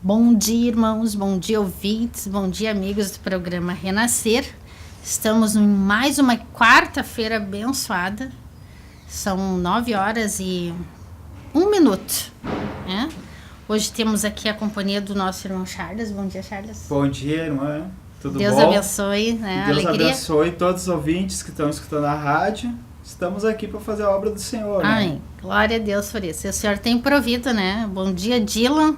Bom dia, irmãos, bom dia, ouvintes, bom dia, amigos do programa Renascer. Estamos em mais uma quarta-feira abençoada. São 9h01, né? Hoje temos aqui a companhia do nosso irmão Charles. Bom dia, Charles. Bom dia, irmã. Tudo Deus bom? Deus abençoe, né? Deus Alegria. abençoe todos os ouvintes que estão escutando a rádio. Estamos aqui para fazer a obra do Senhor, Amém. né? Glória a Deus por isso. E o Senhor tem provido, né? Bom dia, Dylan.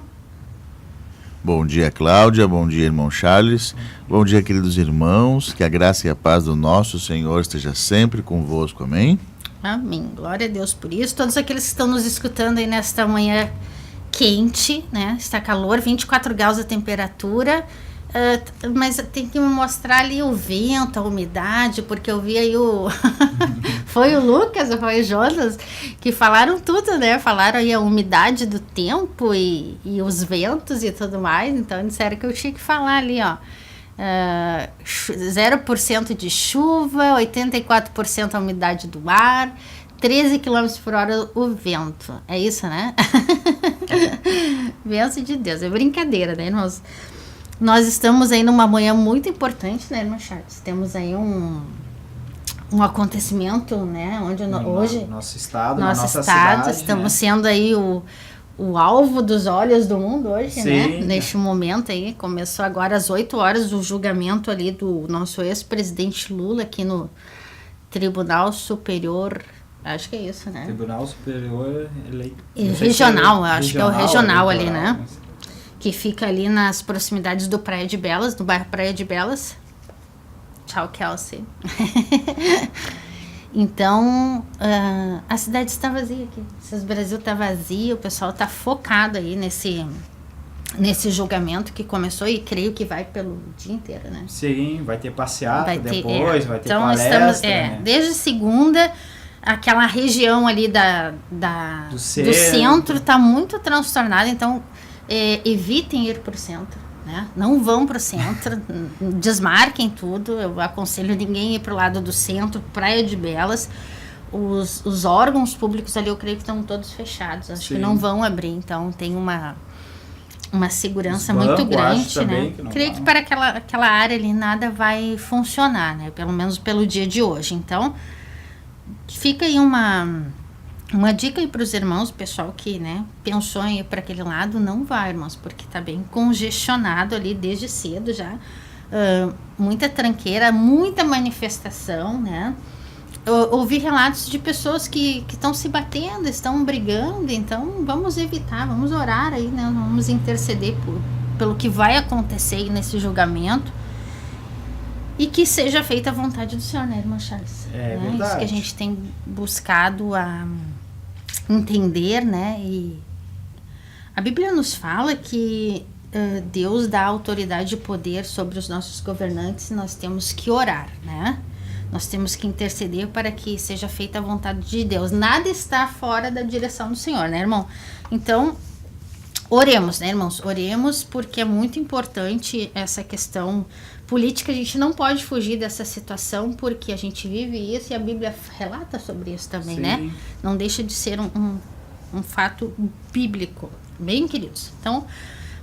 Bom dia, Cláudia. Bom dia, irmão Charles. Bom dia, queridos irmãos. Que a graça e a paz do nosso Senhor esteja sempre convosco. Amém? Amém. Glória a Deus por isso. Todos aqueles que estão nos escutando aí nesta manhã quente, né? Está calor, 24 graus a temperatura. Mas tem que me mostrar ali o vento, a umidade, porque eu vi aí foi o Lucas, foi o Jonas, que falaram tudo, né? Falaram aí a umidade do tempo e os ventos e tudo mais. Então disseram que eu tinha que falar ali, ó. 0% de chuva, 84% a umidade do ar, 13 km por hora o vento. É isso, né? Bênção de Deus. É brincadeira, né, irmãos? Nós estamos aí numa manhã muito importante, né, irmã Charles? Temos aí um acontecimento, né, onde hoje... Nosso estado, nosso na nossa estado, cidade, estamos né? sendo aí o alvo dos olhos do mundo hoje, Sim, né? Neste momento aí, começou agora às 8h o julgamento ali do nosso ex-presidente Lula aqui no Tribunal Superior, acho que é isso, né? Tribunal Superior Regional, acho que é o regional ali, eleitoral, né? Que fica ali nas proximidades do Praia de Belas, do bairro Praia de Belas. Tchau, Kelsey. Então, a cidade está vazia aqui. O Brasil está vazio, o pessoal está focado aí nesse julgamento que começou e creio que vai pelo dia inteiro, né? Sim, vai ter passeata vai ter então, palestra, né? Desde segunda, aquela região ali do centro está muito transtornada, então evitem ir para o centro, né? Não vão para o centro, desmarquem tudo. Eu aconselho ninguém a ir para o lado do centro, Praia de Belas. Os órgãos públicos ali, eu creio que estão todos fechados, acho que não vão abrir, então tem uma segurança muito grande, né? Creio que para aquela área ali nada vai funcionar, né? Pelo menos pelo dia de hoje. Então, fica aí uma dica aí para os irmãos, o pessoal que, né, pensou em ir para aquele lado, não vai, irmãos, porque está bem congestionado ali desde cedo já. Muita tranqueira, muita manifestação, né? Eu ouvi relatos de pessoas que estão se batendo, estão brigando, então vamos evitar, vamos orar aí, né? Vamos interceder pelo que vai acontecer aí nesse julgamento. E que seja feita a vontade do Senhor, né, irmã Charles? É né? verdade. Isso que a gente tem buscado a entender, né? E a Bíblia nos fala que Deus dá autoridade e poder sobre os nossos governantes e nós temos que orar, né? Nós temos que interceder para que seja feita a vontade de Deus. Nada está fora da direção do Senhor, né, irmão? Então, oremos, né, irmãos? Oremos porque é muito importante essa questão política. A gente não pode fugir dessa situação porque a gente vive isso e a Bíblia relata sobre isso também, né? Não deixa de ser um fato bíblico, bem, queridos? Então,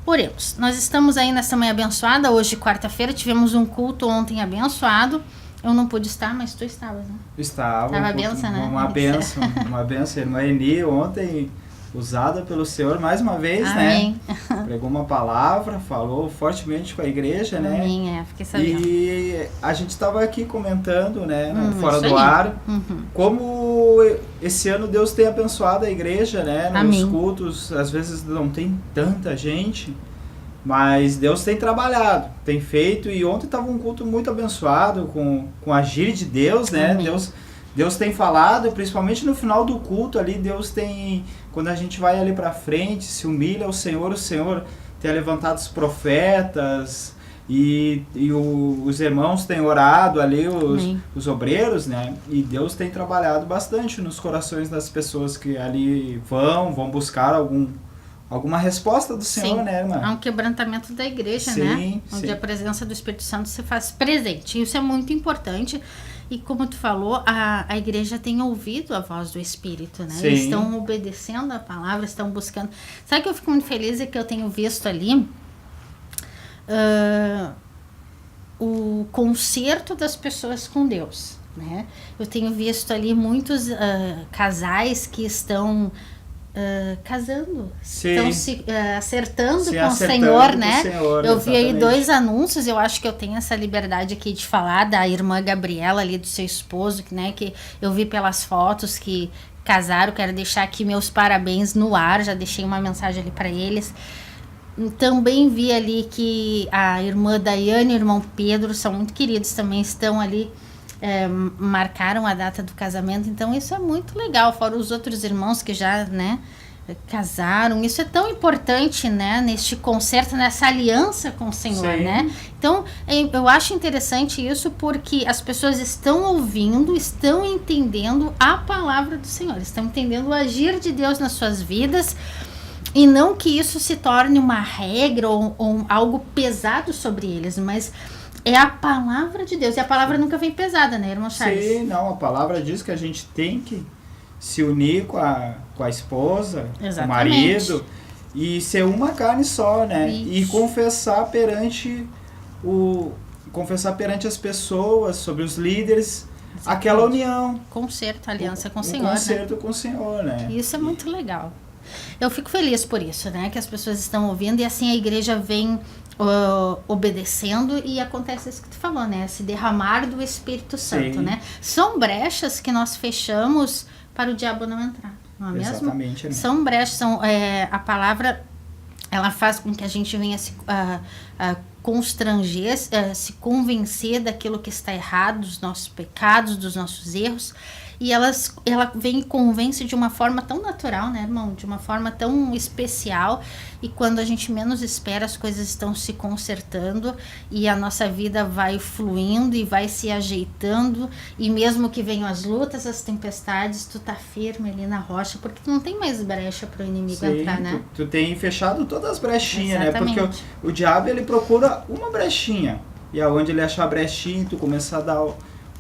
oremos. Nós estamos aí nessa manhã abençoada, hoje quarta-feira, tivemos um culto ontem abençoado. Eu não pude estar, mas tu estavas, né? Estava. Estava benção, né? Uma benção. A irmã Eni ontem usada pelo Senhor mais uma vez, Amém. Né? Pregou uma palavra, falou fortemente com a igreja, né? Amém, fiquei sabendo. E a gente estava aqui comentando, né, fora do ar, como esse ano Deus tem abençoado a igreja, né? Nos Amém. cultos, às vezes não tem tanta gente, mas Deus tem trabalhado, tem feito, e ontem estava um culto muito abençoado, com a agir de Deus, né? Deus tem falado, principalmente no final do culto ali, Deus tem, quando a gente vai ali para frente, se humilha ao Senhor, o Senhor tem levantado os profetas, e os irmãos têm orado ali, os obreiros, né? E Deus tem trabalhado bastante nos corações das pessoas que ali vão buscar alguma resposta do Senhor, sim, né, irmã? Há um quebrantamento da igreja, sim, né? Onde sim. a presença do Espírito Santo se faz presente. Isso é muito importante. E como tu falou, a igreja tem ouvido a voz do Espírito, né? Sim. Eles estão obedecendo a palavra, estão buscando. Sabe que eu fico muito feliz é que eu tenho visto ali o conserto das pessoas com Deus, né? Eu tenho visto ali muitos casais que estão casando, estão se acertando com o Senhor, né? Senhor, eu vi aí exatamente. 2 anúncios, eu acho que eu tenho essa liberdade aqui de falar da irmã Gabriela ali, do seu esposo, né? Que eu vi pelas fotos que casaram, quero deixar aqui meus parabéns no ar, já deixei uma mensagem ali para eles. Também vi ali que a irmã Daiane e o irmão Pedro são muito queridos, também estão ali, marcaram a data do casamento, então isso é muito legal, fora os outros irmãos que já, né, casaram. Isso é tão importante, né, neste concerto, nessa aliança com o Senhor, Sim. né? Então, eu acho interessante isso porque as pessoas estão ouvindo, estão entendendo a palavra do Senhor, estão entendendo o agir de Deus nas suas vidas. E não que isso se torne uma regra ou algo pesado sobre eles, mas é a palavra de Deus. E a palavra nunca vem pesada, né, irmão Charles? Sim, não, a palavra diz que a gente tem que se unir com a esposa, Exatamente. com o marido, e ser uma carne só, né? Isso. E confessar perante as pessoas, sobre os líderes, aquela união. Conserto, aliança com o O Senhor, concerto né? com o Senhor, né? Isso é muito legal. Eu fico feliz por isso, né? Que as pessoas estão ouvindo e assim a igreja vem obedecendo e acontece isso que tu falou, né? Se derramar do Espírito Santo, Sim. né? São brechas que nós fechamos para o diabo não entrar, não é mesmo? Exatamente. Né? São brechas, a palavra, ela faz com que a gente venha se constranger, se convencer daquilo que está errado, dos nossos pecados, dos nossos erros. E ela vem e convence de uma forma tão natural, né, irmão? De uma forma tão especial. E quando a gente menos espera, as coisas estão se consertando e a nossa vida vai fluindo e vai se ajeitando. E mesmo que venham as lutas, as tempestades, tu tá firme ali na rocha, porque tu não tem mais brecha para o inimigo Sim, entrar, né? Tu tem fechado todas as brechinhas, Exatamente. né? Porque o diabo, ele procura uma brechinha. E aonde ele achar a brechinha, tu começar a dar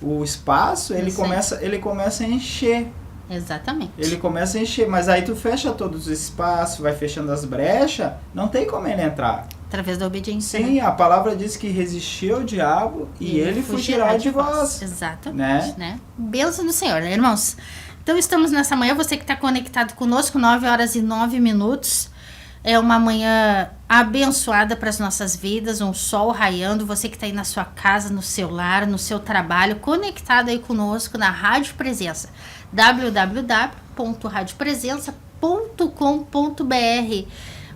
o espaço, ele começa a encher. Exatamente. Ele começa a encher, mas aí tu fecha todos os espaços, vai fechando as brechas, não tem como ele entrar. Através da obediência. Sim, né? a palavra diz que resistiu ao diabo e ele fugirá de vós. Exatamente, né? Bênção do Senhor, né, irmãos? Então estamos nessa manhã, você que está conectado conosco, 9h09. É uma manhã abençoada para as nossas vidas, um sol raiando, você que está aí na sua casa, no seu lar, no seu trabalho, conectado aí conosco na Rádio Presença, www.radiopresença.com.br.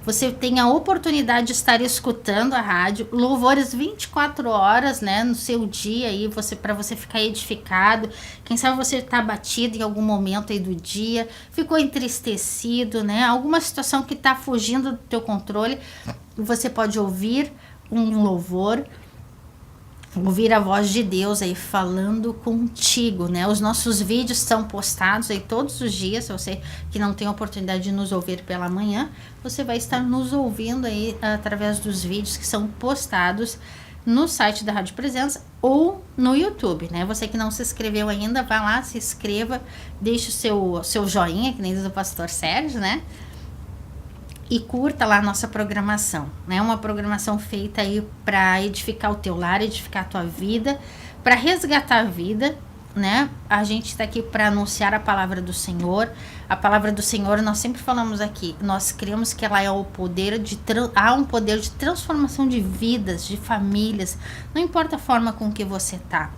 Você tem a oportunidade de estar escutando a rádio, louvores 24 horas, né, no seu dia aí, para você ficar edificado. Quem sabe você está abatido em algum momento aí do dia, ficou entristecido, né, alguma situação que está fugindo do teu controle, você pode ouvir um louvor, ouvir a voz de Deus aí falando contigo, né? Os nossos vídeos são postados aí todos os dias. Se você que não tem a oportunidade de nos ouvir pela manhã, você vai estar nos ouvindo aí através dos vídeos que são postados no site da Rádio Presença ou no YouTube, né? Você que não se inscreveu ainda, vai lá, se inscreva, deixe o seu joinha, que nem diz o pastor Sérgio, né? E curta lá a nossa programação, né? Uma programação feita aí para edificar o teu lar, edificar a tua vida, para resgatar a vida, né? A gente está aqui para anunciar a palavra do Senhor. A palavra do Senhor, nós sempre falamos aqui, nós cremos que ela é o poder há um poder de transformação de vidas, de famílias. Não importa a forma com que você tá,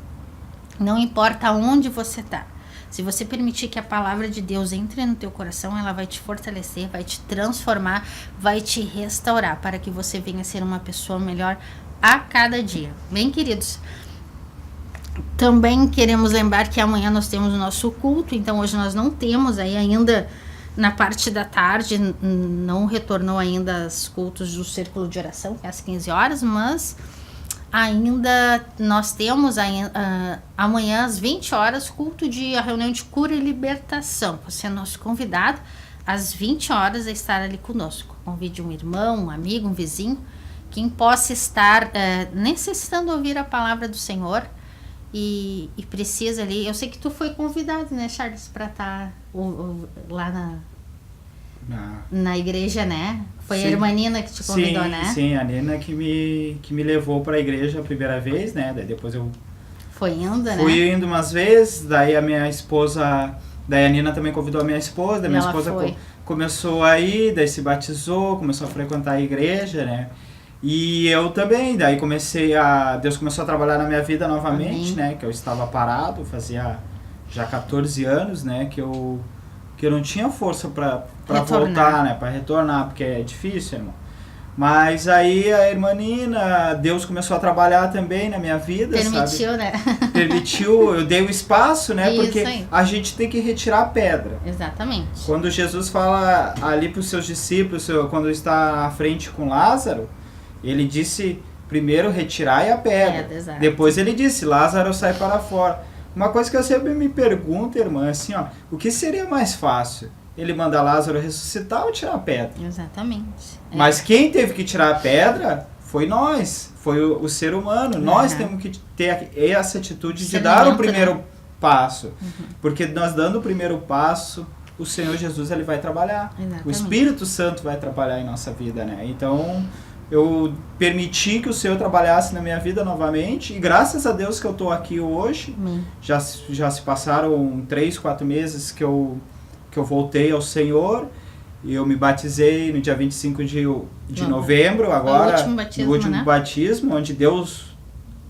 não importa onde você tá. Se você permitir que a palavra de Deus entre no teu coração, ela vai te fortalecer, vai te transformar, vai te restaurar, para que você venha a ser uma pessoa melhor a cada dia. Bem, queridos, também queremos lembrar que amanhã nós temos o nosso culto, então hoje nós não temos aí ainda, na parte da tarde, não retornou ainda os cultos do Círculo de Oração, que é às 15 horas, mas ainda nós temos amanhã às 20 horas culto a reunião de cura e libertação. Você é nosso convidado às 20 horas a estar ali conosco. Convide um irmão, um amigo, um vizinho, quem possa estar necessitando ouvir a palavra do Senhor e precisa ali. Eu sei que tu foi convidado, né, Charles, para estar lá na igreja, né? Foi sim. A irmã Nina que te convidou, sim, né? Sim, a Nina que me levou para a igreja a primeira vez, né? Daí depois eu fui indo umas vezes, daí a minha esposa, daí a Nina também convidou a minha esposa, daí minha esposa começou a ir, daí se batizou, começou a frequentar a igreja, né? E eu também, daí Deus começou a trabalhar na minha vida novamente, né? Que eu estava parado, fazia já 14 anos, né? Que eu não tinha força para voltar, né? Para retornar, porque é difícil, irmão. Mas aí a irmã Nina, Deus começou a trabalhar também na minha vida, permitiu, sabe? Né? Permitiu, eu dei o espaço, né? Isso porque aí. A gente tem que retirar a pedra. Exatamente. Quando Jesus fala ali para os seus discípulos, quando está à frente com Lázaro, ele disse, primeiro retirai a pedra. Depois ele disse, Lázaro sai para fora. Uma coisa que eu sempre me pergunto, irmã, assim, ó, o que seria mais fácil? Ele mandar Lázaro ressuscitar ou tirar a pedra? Exatamente. Mas quem teve que tirar a pedra foi nós, foi o ser humano. Nós temos que ter essa atitude de dar o primeiro passo. Porque nós dando o primeiro passo, o Senhor Jesus ele vai trabalhar. Exatamente. O Espírito Santo vai trabalhar em nossa vida, né? Então, eu permiti que o Senhor trabalhasse na minha vida novamente. E graças a Deus que eu estou aqui hoje. Já se passaram 3, 4 meses que eu voltei ao Senhor. E eu me batizei no dia 25 de novembro, agora, no último batismo, onde Deus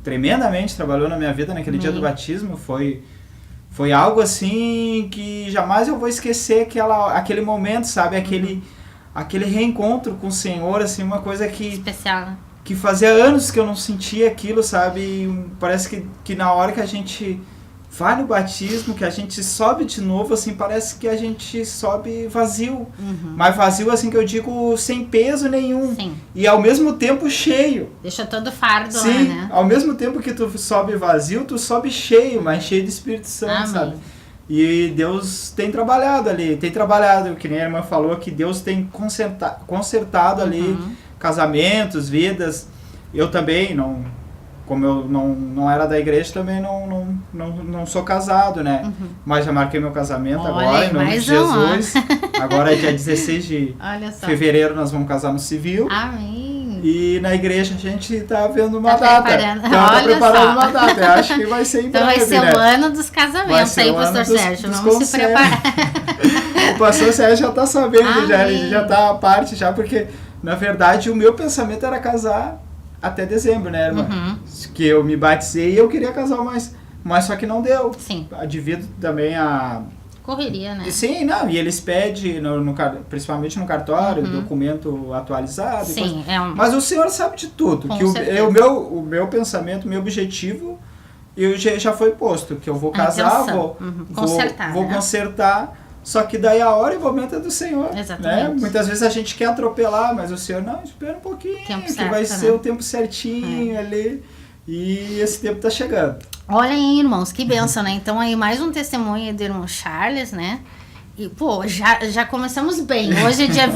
tremendamente trabalhou na minha vida naquele dia do batismo. Foi algo assim que jamais eu vou esquecer aquele momento, sabe? Aquele reencontro com o Senhor, assim, uma coisa que... especial, né? Que fazia anos que eu não sentia aquilo, sabe? E parece que na hora que a gente vai no batismo, que a gente sobe de novo, assim, parece que a gente sobe vazio. Mas vazio, assim, que eu digo, sem peso nenhum. Sim. E ao mesmo tempo cheio. Deixa todo fardo lá, sim, né? Ao mesmo tempo que tu sobe vazio, tu sobe cheio, mas cheio do Espírito Santo, sabe? E Deus tem trabalhado ali, que nem a irmã falou, que Deus tem consertado ali casamentos, vidas. Eu também, como eu não era da igreja, também não sou casado, né? Mas já marquei meu casamento agora, em nome de Jesus. Agora é dia 16 de fevereiro, nós vamos casar no civil. Amém. E na igreja a gente tá vendo uma data. Tá preparando uma data. Eu acho que vai ser em breve, vai ser né? O ano dos casamentos aí, pastor Sérgio. Vamos se preparar. O pastor Sérgio já tá sabendo, ele já tá à parte, porque, na verdade, o meu pensamento era casar até dezembro, né, irmã? Que eu me batizei e eu queria casar mas só que não deu. Sim. Devido também a... correria, né? Sim, e eles pedem, principalmente no cartório, documento atualizado. Sim, Mas o Senhor sabe de tudo. O meu pensamento, o meu objetivo, já foi posto, que eu vou casar, vou consertar, só que daí a hora e o momento é do Senhor. Exatamente. Né? Muitas vezes a gente quer atropelar, mas o Senhor, não, espera um pouquinho, que vai ser o tempo certinho ali, e esse tempo tá chegando. Olha aí, irmãos, que bênção, né? Então aí mais um testemunho do irmão Charles, né? E, já começamos bem. Hoje é dia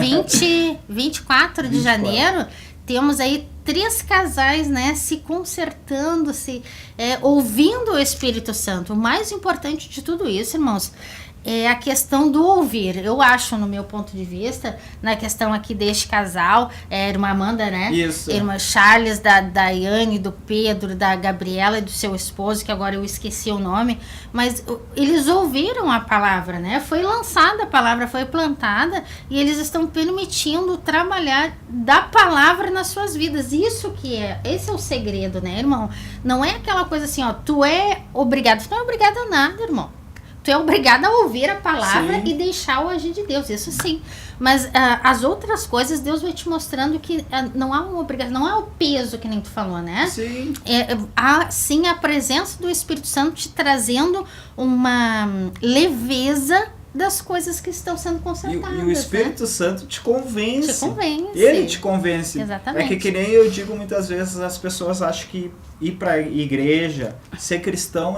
24 de janeiro. Temos aí 3 casais, né? Se consertando, ouvindo o Espírito Santo. O mais importante de tudo isso, irmãos, é a questão do ouvir. Eu acho, no meu ponto de vista, na questão aqui deste casal, a irmã Amanda, né? Isso. Irmã Charles, da Daiane, do Pedro, da Gabriela e do seu esposo, que agora eu esqueci o nome, mas eles ouviram a palavra, né? Foi lançada a palavra, foi plantada, e eles estão permitindo trabalhar da palavra nas suas vidas. Esse é o segredo, né, irmão? Não é aquela coisa assim, ó, tu é obrigado. Tu não é obrigado a nada, irmão. Tu é obrigado a ouvir a palavra e deixar o agir de Deus, isso sim. Mas as outras coisas, Deus vai te mostrando que não há uma obrigação, não é o peso que nem tu falou, né? Sim. Há sim a presença do Espírito Santo te trazendo uma leveza das coisas que estão sendo consertadas. E o Espírito Santo te convence. Te convence. Ele te convence. Exatamente. É que nem eu digo muitas vezes, as pessoas acham que ir para a igreja, ser cristão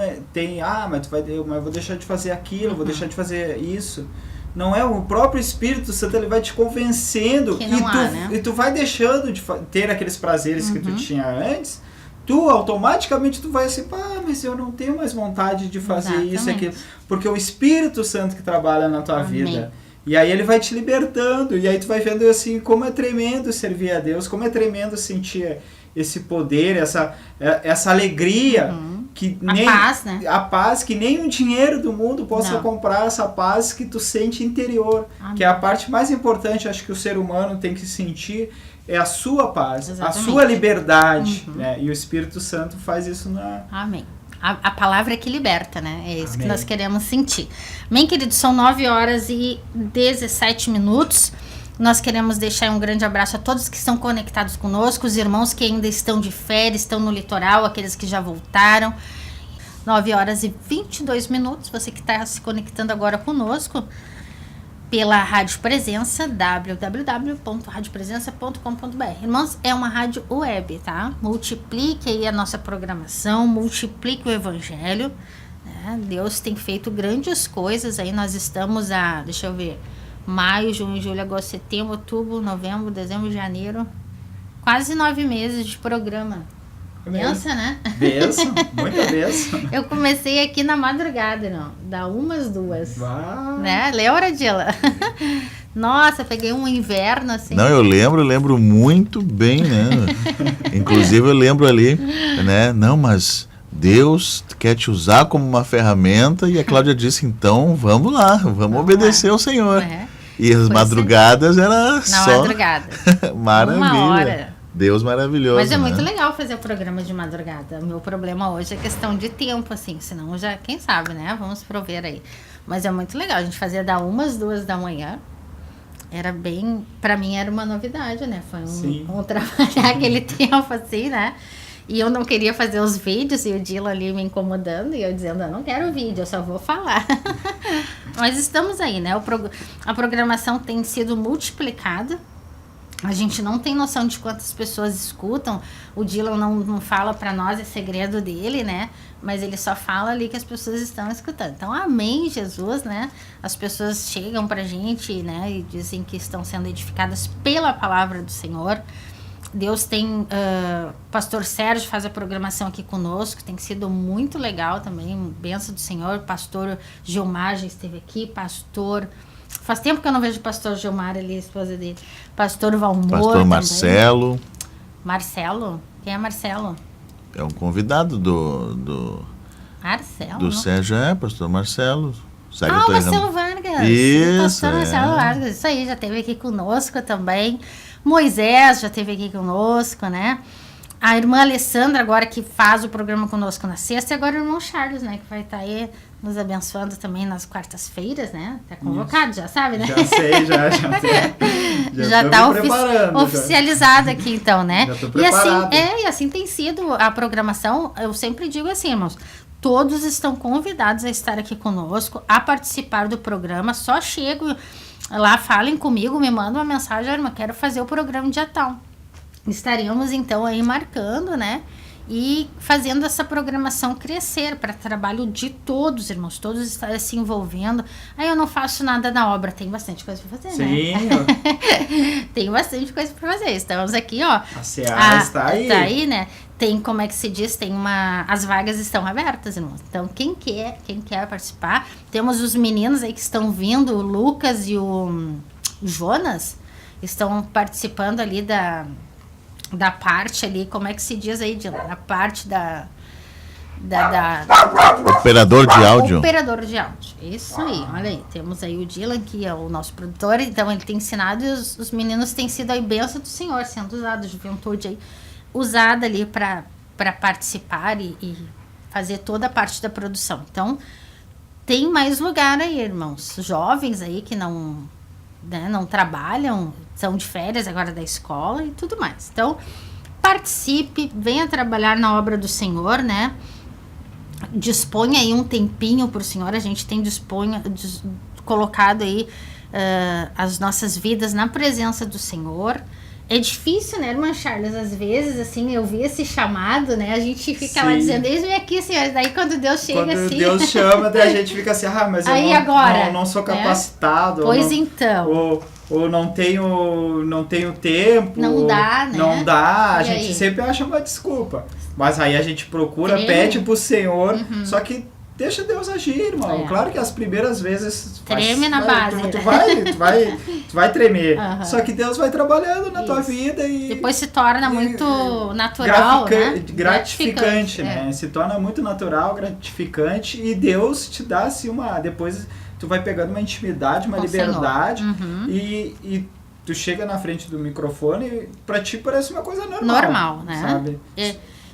mas eu vou deixar de fazer aquilo, vou deixar de fazer isso. Não é, o próprio Espírito Santo, ele vai te convencendo que não há, né? E tu vai deixando de ter aqueles prazeres que tu tinha antes, tu automaticamente tu vai assim, mas eu não tenho mais vontade de fazer isso e aquilo. Porque o Espírito Santo que trabalha na tua vida. E aí ele vai te libertando, e aí tu vai vendo assim, como é tremendo servir a Deus, como é tremendo sentir esse poder, essa alegria, que nem paz, né? A paz, que nem o dinheiro do mundo possa comprar essa paz que tu sente interior, que é a parte mais importante, acho que o ser humano tem que sentir, é a sua paz, a sua liberdade, né? E o Espírito Santo faz isso na... Amém. A palavra é que liberta, né? É isso que nós queremos sentir. Bem, queridos, são 9h17. Nós queremos deixar um grande abraço a todos que estão conectados conosco, os irmãos que ainda estão de férias, estão no litoral, aqueles que já voltaram. 9h22. Você que está se conectando agora conosco pela Rádio Presença, www.radiopresença.com.br. Irmãos, é uma rádio web, tá? Multiplique aí a nossa programação, multiplique o evangelho, né? Deus tem feito grandes coisas aí, nós estamos deixa eu ver, maio, junho, julho, agosto, setembro, outubro, novembro, dezembro, janeiro, quase 9 meses de programa. Benção, né? Benção, muita benção. Eu comecei aqui na madrugada, não, da 1h às 2h, né? Lembra, Dila? Nossa, peguei um inverno assim. Não, eu lembro muito bem, né? Inclusive eu lembro ali, né? Não, mas Deus quer te usar como uma ferramenta, e a Cláudia disse, então vamos lá, vamos obedecer ao Senhor. E as madrugadas era só... Na madrugada. Maravilha. 1 hora. Deus maravilhoso. Mas é muito legal fazer o programa de madrugada. O meu problema hoje é questão de tempo, assim. Senão já, quem sabe, né? Vamos prover aí. Mas é muito legal. A gente fazia da 1 às 2 da manhã. Era bem... Pra mim era uma novidade, né? Foi um trabalhar aquele tempo, assim, né? E eu não queria fazer os vídeos. E o Dila ali me incomodando. E eu dizendo, eu não quero vídeo, eu só vou falar. Mas estamos aí, né? A programação tem sido multiplicada. A gente não tem noção de quantas pessoas escutam. O Dylan não fala para nós, é segredo dele, né? Mas ele só fala ali que as pessoas estão escutando. Então, amém, Jesus, né? As pessoas chegam pra gente, né? E dizem que estão sendo edificadas pela palavra do Senhor. Deus tem... Pastor Sérgio faz a programação aqui conosco. Tem sido muito legal também. Bênção do Senhor. Pastor Gilmar já esteve aqui. Faz tempo que eu não vejo o pastor Gilmar ali, a esposa dele. Pastor Valmor. Pastor Marcelo. Também. Marcelo? Quem é Marcelo? É um convidado do Marcelo? Do Sérgio, pastor Marcelo. O Marcelo Vargas. Isso, pastor Marcelo Vargas. Isso aí, já esteve aqui conosco também. Moisés já esteve aqui conosco, né? A irmã Alessandra, agora que faz o programa conosco na sexta, e agora o irmão Charles, né? Que vai estar aí nos abençoando também nas quartas-feiras, né? Tá convocado, já sabe, né? Já sei, já tá oficializado aqui, então, né? Já tô preparado. E assim tem sido a programação. Eu sempre digo assim, irmãos, todos estão convidados a estar aqui conosco, a participar do programa. Só chego lá, falem comigo, me mandam uma mensagem, irmã, quero fazer o programa dia tal. Estaremos, então, aí marcando, né? E fazendo essa programação crescer para trabalho de todos, irmãos. Todos estarem se envolvendo. Aí eu não faço nada na obra. Tem bastante coisa para fazer, Sim, né? Tem bastante coisa para fazer. Estamos aqui, ó. A Seara está aí. Está aí, né? Tem, como é que se diz? As vagas estão abertas, irmãos. Então, quem quer participar. Temos os meninos aí que estão vindo, o Lucas e o Jonas, estão participando ali da parte ali, como é que se diz aí, Dylan? A parte da operador de áudio. Operador de áudio. Isso aí, olha aí. Temos aí o Dylan, que é o nosso produtor, então ele tem ensinado e os meninos têm sido a bênção do Senhor, sendo usado, a juventude aí, usada ali para participar e fazer toda a parte da produção. Então, tem mais lugar aí, irmãos. Jovens aí que não trabalham, são de férias agora da escola e tudo mais. Então, participe, venha trabalhar na obra do Senhor, né? Disponha aí um tempinho para o Senhor. A gente tem colocado aí as nossas vidas na presença do Senhor. É difícil, né, irmã Charles? Às vezes, assim, eu vi esse chamado, né? A gente fica lá dizendo, eis-me aqui, Senhor. Daí quando Deus chega quando assim... Deus chama, daí a gente fica assim, mas aí eu agora, não sou capacitado. Pois então. ou não tenho tempo. Não dá, né? Não dá, a E gente aí? sempre acha uma desculpa. Mas aí a gente procura, Treme. pede pro Senhor, só que deixa Deus agir, irmão. É. Claro que as primeiras vezes... Treme na base, Tu né? vai tremer. Aham. Só que Deus vai trabalhando na tua Isso. vida e... Depois se torna muito natural, né? Gratificante, né? É. Se torna muito natural, gratificante, e Deus te dá assim depois tu vai pegando uma intimidade, uma Com o liberdade, Senhor. Uhum. e tu chega na frente do microfone e pra ti parece uma coisa normal. Normal, né? Sabe?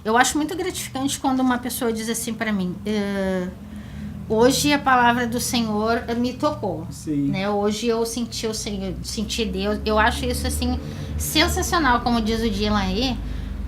Eu acho muito gratificante quando uma pessoa diz assim para mim, hoje a palavra do Senhor me tocou, Sim. né? Hoje eu senti o Senhor, senti Deus. Eu acho isso assim sensacional, como diz o Dylan aí,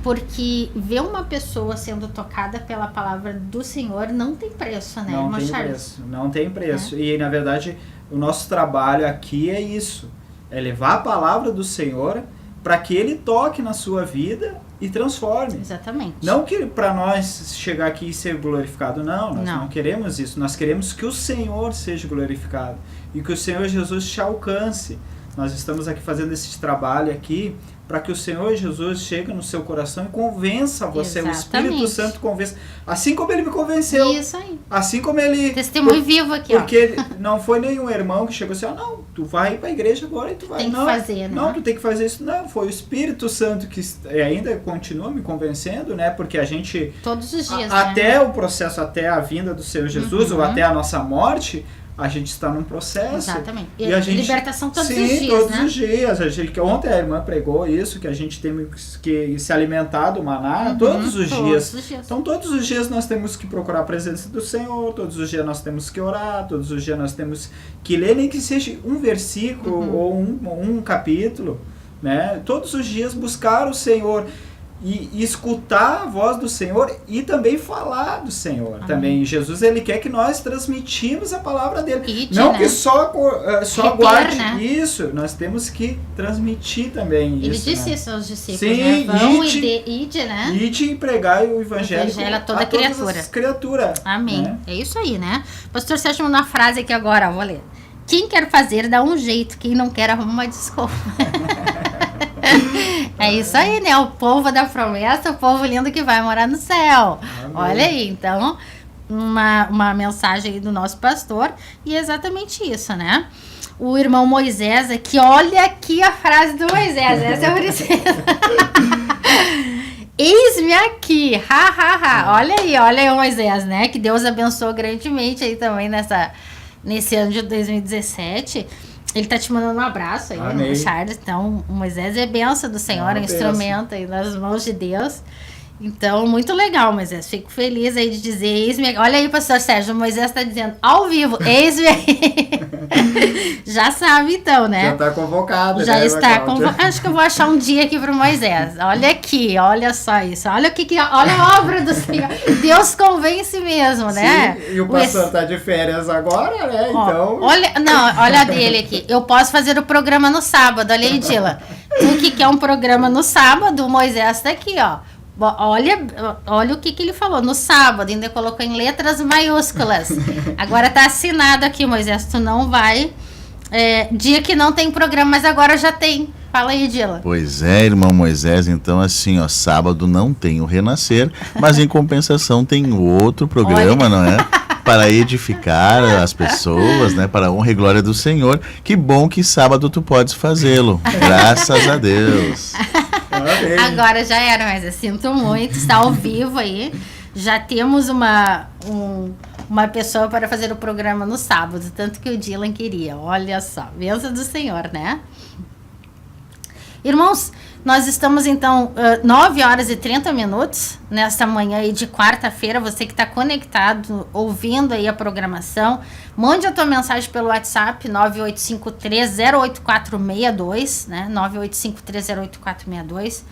porque ver uma pessoa sendo tocada pela palavra do Senhor não tem preço, né? Não irmã tem Charles? preço, não tem preço. E na verdade, o nosso trabalho aqui é isso, é levar a palavra do Senhor para que Ele toque na sua vida e transforme. Exatamente. Não que para nós chegar aqui e ser glorificado, nós não queremos isso. Nós queremos que o Senhor seja glorificado e que o Senhor Jesus te alcance. Nós estamos aqui fazendo esse trabalho aqui para que o Senhor Jesus chegue no seu coração e convença você. Exatamente. O Espírito Santo convença. Assim como Ele me convenceu. Isso aí. Assim como Ele... Testemunho vivo aqui, Porque não foi nenhum irmão que chegou assim, não, tu vai para a igreja agora e tu vai. Tem que não, fazer, né? Não, tu tem que fazer isso. Não, foi o Espírito Santo que ainda continua me convencendo, né? Porque a gente... Todos os dias, até né? o processo, até a vinda do Senhor Jesus, ou até a nossa morte, a gente está num processo. Exatamente. E a gente, libertação todos sim, os dias, todos né? os dias. Ontem a irmã pregou isso, que a gente tem que se alimentar do maná todos os dias. Então todos os dias nós temos que procurar a presença do Senhor, todos os dias nós temos que orar, todos os dias nós temos que ler, nem que seja um versículo ou um capítulo, né? Todos os dias buscar o Senhor. E escutar a voz do Senhor e também falar do Senhor. Amém. Também Jesus, Ele quer que nós transmitimos a palavra dele. Ide, não né? que só Reter, guarde né? isso, nós temos que transmitir também Ele isso. disse Né? isso aos discípulos, Sim, né? Vão ide, né? Ide e pregar o evangelho Evangelho a toda todas criatura. as criaturas. Amém. Né? É isso aí, né? Pastor Sérgio mandou uma frase aqui agora, ó, vou ler. Quem quer fazer, dá um jeito. Quem não quer, arruma uma desculpa. É isso aí, né? O povo da promessa, o povo lindo que vai morar no céu. Amém. Olha aí, então, uma mensagem aí do nosso pastor. E é exatamente isso, né? O irmão Moisés aqui, olha aqui a frase do Moisés. Essa eu preciso. Eis-me aqui, ha, ha, ha. Olha aí o Moisés, né? Que Deus abençoou grandemente aí também nesse ano de 2017. Ele tá te mandando um abraço aí, Amém. Charles. Então, o Moisés é bênção do Senhor, é um instrumento aí nas mãos de Deus. Então, muito legal, Moisés. Fico feliz aí de dizer, eis-me. Olha aí, pastor Sérgio, o Moisés está dizendo ao vivo, eis-me aí. Já sabe, então, né? Já está convocado. Já né, está Cláudia? convocado. Acho que eu vou achar um dia aqui pro Moisés. Olha aqui, olha só isso. Olha olha a obra do Senhor. Deus convence mesmo, né? Sim, e o pastor está de férias agora, né? Ó, Então. olha a dele aqui. Eu posso fazer o programa no sábado. Olha aí, Dila. O que é um programa no sábado? O Moisés está aqui, ó. Olha o que ele falou. No sábado, ainda colocou em letras maiúsculas. Agora tá assinado aqui, Moisés. Tu não vai. Dia que não tem programa, mas agora já tem. Fala aí, Dila. Pois é, irmão Moisés, então assim, ó, sábado não tem o Renascer, mas em compensação tem outro programa, não é? Para edificar as pessoas, né? Para a honra e glória do Senhor. Que bom que sábado tu podes fazê-lo. Graças a Deus. Amém. Agora já era, mas eu sinto muito. Está ao vivo aí. Já temos uma pessoa para fazer o programa no sábado, tanto que o Dylan queria. Olha só, bênção do Senhor, né? Irmãos, nós estamos então 9 horas e 30 minutos nesta manhã aí de quarta-feira. Você que está conectado, ouvindo aí a programação, mande a tua mensagem pelo WhatsApp 9853-08462, né? 9853-08462.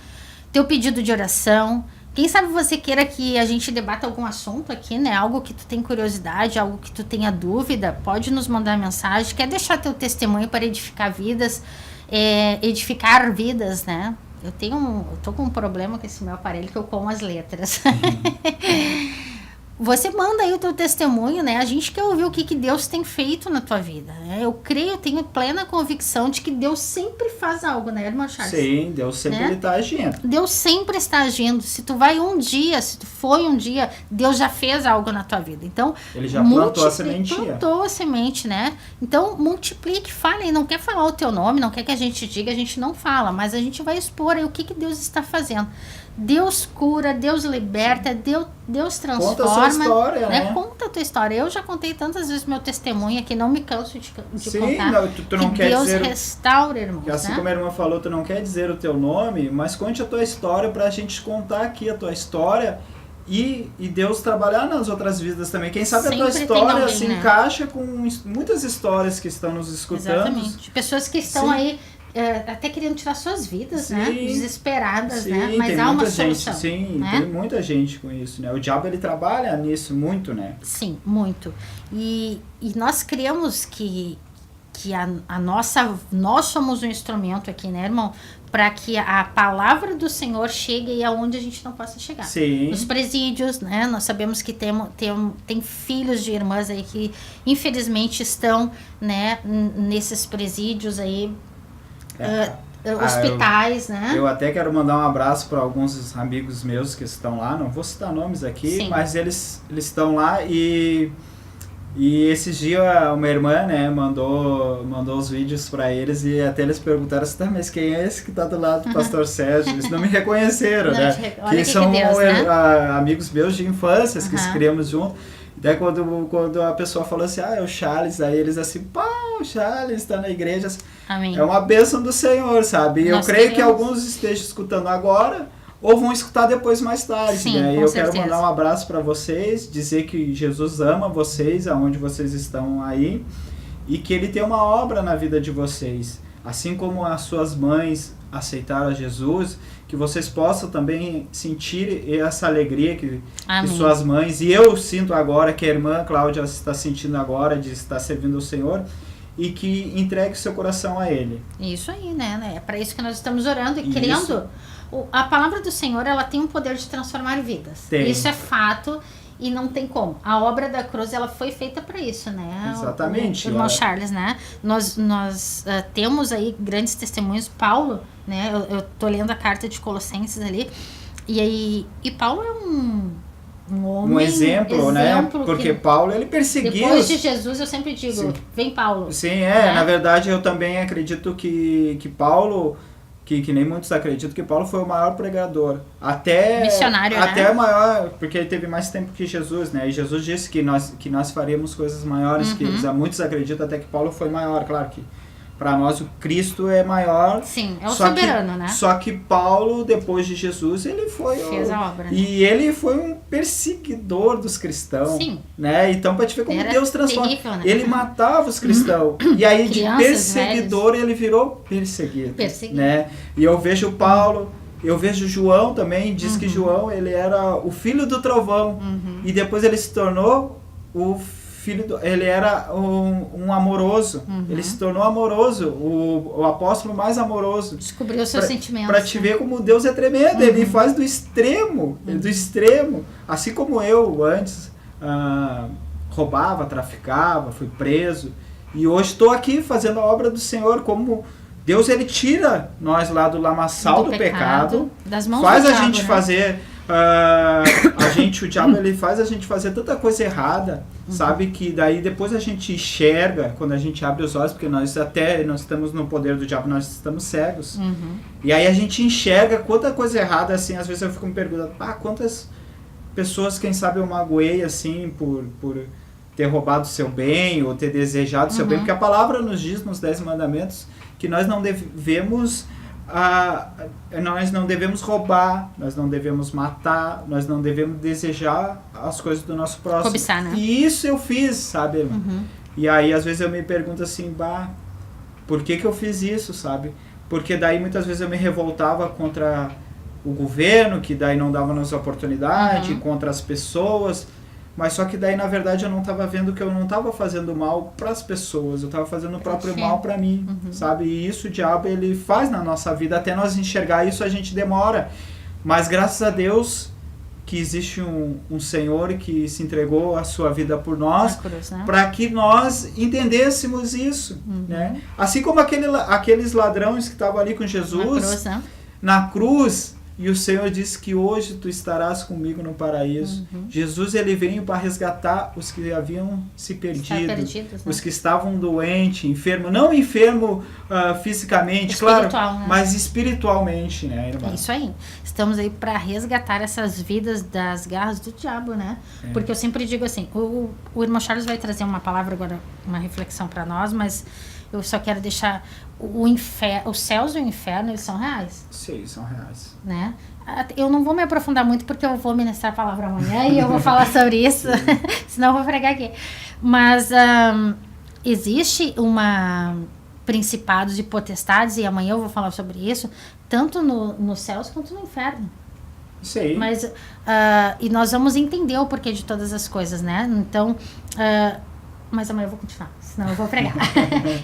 Teu pedido de oração. Quem sabe você queira que a gente debata algum assunto aqui, né? Algo que tu tem curiosidade, algo que tu tenha dúvida, pode nos mandar mensagem. Quer deixar teu testemunho para edificar vidas, edificar vidas, né? Eu tô com um problema com esse meu aparelho que eu como as letras. você manda aí o teu testemunho, né? A gente quer ouvir o que Deus tem feito na tua vida, né? Eu creio, tenho plena convicção de que Deus sempre faz algo, né, irmão Charles? Sim, Deus sempre Né? está agindo. Deus sempre está agindo. Se tu vai um dia, se tu foi um dia, Deus já fez algo na tua vida. Então, Ele já plantou a sementinha. Plantou a semente, né? Então, multiplique, fale. Não quer falar o teu nome, não quer que a gente diga, a gente não fala, mas a gente vai expor aí o que Deus está fazendo. Deus cura, Deus liberta, Deus transforma. Conta a sua história, né? Conta a tua história. Eu já contei tantas vezes meu testemunho aqui, não me canso de Sim, contar. não, tu não que quer Deus dizer, restaura, irmãos, que assim né? como a irmã falou, tu não quer dizer o teu nome, mas conte a tua história pra gente contar aqui a tua história e Deus trabalhar nas outras vidas também. Quem sabe Sempre a tua tem história alguém, se né? encaixa com muitas histórias que estão nos escutando. Exatamente. Pessoas que estão Sim. aí até querendo tirar suas vidas, Sim. né? Desesperadas, Sim, né? Mas tem há uma muita gente, solução. sim, né? tem muita gente com isso, né? O diabo, ele trabalha nisso muito, né? Sim, muito. E nós cremos que nós somos um instrumento aqui, né, irmão? Para que a palavra do Senhor chegue aonde a gente não possa chegar. Sim. Nos presídios, né? Nós sabemos que tem filhos de irmãs aí que infelizmente estão, né, nesses presídios aí, hospitais, né? Eu até quero mandar um abraço para alguns amigos meus que estão lá, não vou citar nomes aqui, Sim. mas eles estão lá e esses dias uma irmã, né, mandou os vídeos para eles e até eles perguntaram assim, tá, mas quem é esse que tá do lado do pastor Sérgio? Eles não me reconheceram, Não, né? olha Que são Deus, né? amigos meus de infância, que se Aham. criamos juntos. Daí quando a pessoa falou assim, é o Charles, aí eles assim, pá, o Charles tá na igreja. Amém. É uma bênção do Senhor, sabe? E eu Nós creio que queremos. alguns estejam escutando agora ou vão escutar depois mais tarde, Sim, né? E com eu certeza. quero mandar um abraço para vocês, dizer que Jesus ama vocês, aonde vocês estão aí, e que Ele tem uma obra na vida de vocês. Assim como as suas mães aceitaram a Jesus, que vocês possam também sentir essa alegria que Amém. suas mães, e eu sinto agora, que a irmã Cláudia está sentindo agora, de estar servindo o Senhor, e que entregue seu coração a Ele. Isso aí, né? É para isso que nós estamos orando e Isso. crendo. A palavra do Senhor, ela tem um poder de transformar vidas. Tem. Isso é fato e não tem como. A obra da cruz, ela foi feita para isso, né? Exatamente. O irmão Charles, né? Nós temos aí grandes testemunhos. Paulo, né? Eu tô lendo a carta de Colossenses ali. E Paulo é um homem... Um exemplo, né? Porque que, Paulo, ele perseguiu... depois de Jesus, eu sempre digo, Sim. vem Paulo. Sim, né? Na verdade eu também acredito que Paulo, que nem muitos acreditam, que Paulo foi o maior pregador. Missionário, né? Até maior, porque ele teve mais tempo que Jesus, né? E Jesus disse que nós faríamos coisas maiores que eles. Muitos acreditam até que Paulo foi maior, claro que para nós o Cristo é maior. Sim, é o só soberano, que, né? Só que Paulo, depois de Jesus, ele foi... Fez a obra, né? E ele foi um perseguidor dos cristãos. Sim. Né? Então, para te ver como Era Deus transforma. terrível, né? Ele matava os cristãos. E aí, de Crianças, perseguidor, ele virou perseguido. Perseguido. Né? E eu vejo Paulo, eu vejo João também, diz que João, ele era o filho do trovão. E depois ele se tornou o ele era um amoroso. Ele se tornou amoroso, o apóstolo mais amoroso. Descobriu os seus sentimentos. Para te ver como Deus é tremendo. Ele faz do extremo, do extremo. Assim como eu antes roubava, traficava, fui preso. E hoje estou aqui fazendo a obra do Senhor, como Deus, ele tira nós lá do lamaçal do pecado, das mãos faz do a diabo, gente né? fazer o diabo, ele faz a gente fazer tanta coisa errada, sabe, que daí depois a gente enxerga, quando a gente abre os olhos, porque nós estamos no poder do diabo, nós estamos cegos, e aí a gente enxerga quanta coisa errada, assim, às vezes eu fico me perguntando, quantas pessoas, quem sabe eu magoei, assim, por ter roubado o seu bem, ou ter desejado o seu bem, porque a palavra nos diz, nos 10 mandamentos, que nós não devemos roubar, nós não devemos matar, nós não devemos desejar as coisas do nosso próximo. Cobiçar, né? E isso eu fiz, sabe? E aí às vezes eu me pergunto assim, por que eu fiz isso, sabe? Porque daí muitas vezes eu me revoltava contra o governo, que daí não dava-nos oportunidade, contra as pessoas. Mas só que daí, na verdade, eu não estava vendo que eu não estava fazendo mal para as pessoas, eu estava fazendo o próprio mal para mim, sabe? E isso o diabo, ele faz na nossa vida, até nós enxergar isso a gente demora. Mas graças a Deus que existe um Senhor que se entregou a sua vida por nós, né? Para que nós entendêssemos isso, né? Assim como aqueles ladrões que estavam ali com Jesus na cruz, e o Senhor disse que hoje tu estarás comigo no paraíso. Jesus, ele veio para resgatar os que haviam se perdido, os que estavam doentes, enfermos, não enfermo fisicamente, claro, né? Mas espiritualmente, né, irmã? É isso aí. Estamos aí para resgatar essas vidas das garras do diabo, né? Porque eu sempre digo assim, o irmão Charles vai trazer uma palavra agora, uma reflexão para nós, mas eu só quero deixar os céus e o inferno, eles são reais. Sim, são reais. Né? Eu não vou me aprofundar muito porque eu vou ministrar a palavra amanhã e eu vou falar sobre isso, senão eu vou pregar aqui. Mas existe principados e potestades, e amanhã eu vou falar sobre isso, tanto nos céus quanto no inferno. Sim. Mas, e nós vamos entender o porquê de todas as coisas, né? Então, mas amanhã eu vou continuar, senão eu vou pregar.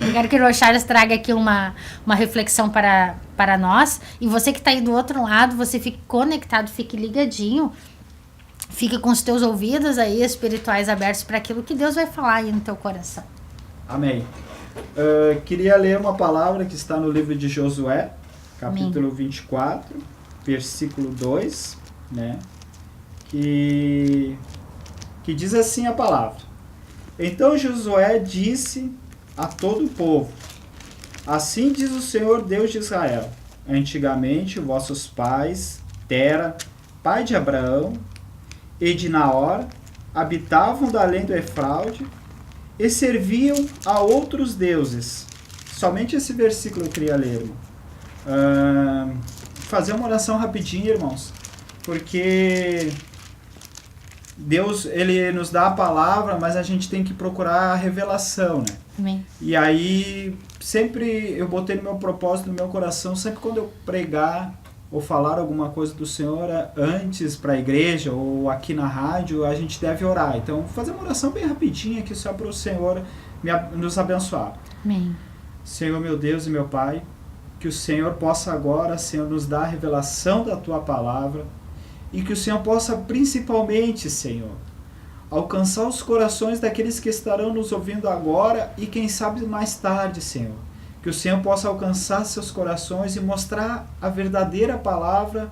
Eu quero que o Charles traga aqui uma reflexão para nós. E você que está aí do outro lado, você fique conectado, fique ligadinho. Fique com os teus ouvidos aí espirituais abertos para aquilo que Deus vai falar aí no teu coração. Amém. Queria ler uma palavra que está no livro de Josué, capítulo 24, versículo 2, né? Que diz assim a palavra. Então Josué disse a todo o povo: assim diz o Senhor Deus de Israel, antigamente vossos pais, Tera, pai de Abraão, e de Naor, habitavam da além do Efraude e serviam a outros deuses. Somente esse versículo eu queria ler, irmão. Fazer uma oração rapidinho, irmãos, porque Deus, ele nos dá a palavra, mas a gente tem que procurar a revelação, né? Amém. E aí, sempre eu botei no meu propósito, no meu coração, sempre quando eu pregar ou falar alguma coisa do Senhor antes para a igreja ou aqui na rádio, a gente deve orar. Então, vou fazer uma oração bem rapidinha aqui só para o Senhor nos abençoar. Amém. Senhor, meu Deus e meu Pai, que o Senhor possa agora, Senhor, nos dar a revelação da Tua palavra, e que o Senhor possa principalmente, Senhor, alcançar os corações daqueles que estarão nos ouvindo agora e quem sabe mais tarde, Senhor. Que o Senhor possa alcançar seus corações e mostrar a verdadeira palavra,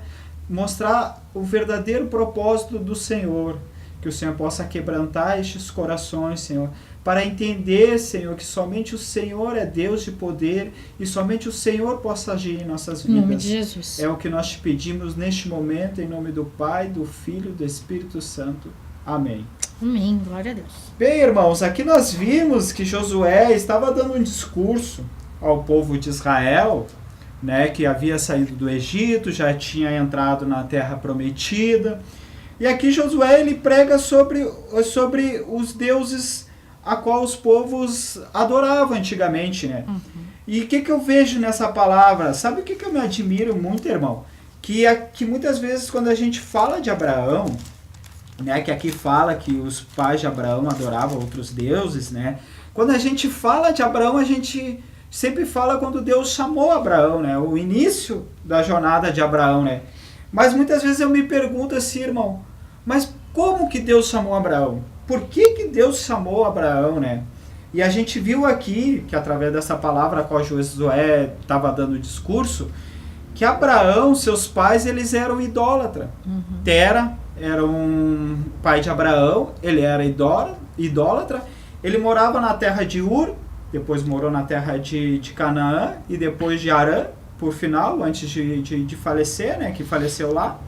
mostrar o verdadeiro propósito do Senhor. Que o Senhor possa quebrantar estes corações, Senhor, para entender, Senhor, que somente o Senhor é Deus de poder e somente o Senhor possa agir em nossas vidas. Em nome de Jesus. É o que nós te pedimos neste momento, em nome do Pai, do Filho e do Espírito Santo. Amém. Amém. Glória a Deus. Bem, irmãos, aqui nós vimos que Josué estava dando um discurso ao povo de Israel, né, que havia saído do Egito, já tinha entrado na Terra Prometida. E aqui Josué ele prega sobre os deuses a qual os povos adoravam antigamente, né? E o que eu vejo nessa palavra? Sabe o que eu me admiro muito, irmão? Que muitas vezes quando a gente fala de Abraão, né, que aqui fala que os pais de Abraão adoravam outros deuses, né? Quando a gente fala de Abraão, a gente sempre fala quando Deus chamou Abraão, né? O início da jornada de Abraão, né? Mas muitas vezes eu me pergunto assim, irmão, mas como que Deus chamou Abraão? Por que Deus chamou Abraão, né? E a gente viu aqui, que através dessa palavra a qual Josué estava dando o discurso, que Abraão, seus pais, eles eram idólatras. Tera era um pai de Abraão, ele era idólatra, ele morava na terra de Ur, depois morou na terra de Canaã e depois de Harã, por final, antes de falecer, né, que faleceu lá.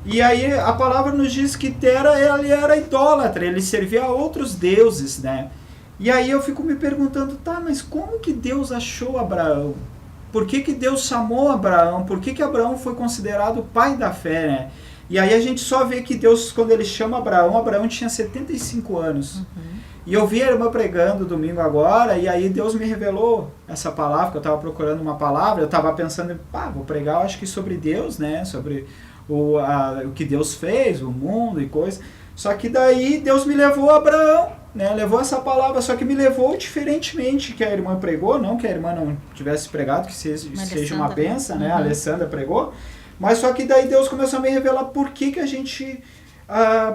E aí a palavra nos diz que Tera ele era idólatra, ele servia a outros deuses, né? E aí eu fico me perguntando, tá, mas como que Deus achou Abraão? Por que Deus chamou Abraão? Por que Abraão foi considerado o pai da fé, né? E aí a gente só vê que Deus, quando ele chama Abraão tinha 75 anos. E eu vi a irmã pregando domingo agora, e aí Deus me revelou essa palavra, que eu estava procurando uma palavra, eu estava pensando, vou pregar, eu acho que sobre Deus, né? Sobre o que Deus fez, o mundo e coisa. Só que daí Deus me levou a Abraão, né? Levou essa palavra, só que me levou diferentemente que a irmã pregou, não que a irmã não tivesse pregado, que seja uma benção, né? A Alessandra pregou. Mas só que daí Deus começou a me revelar por que a gente...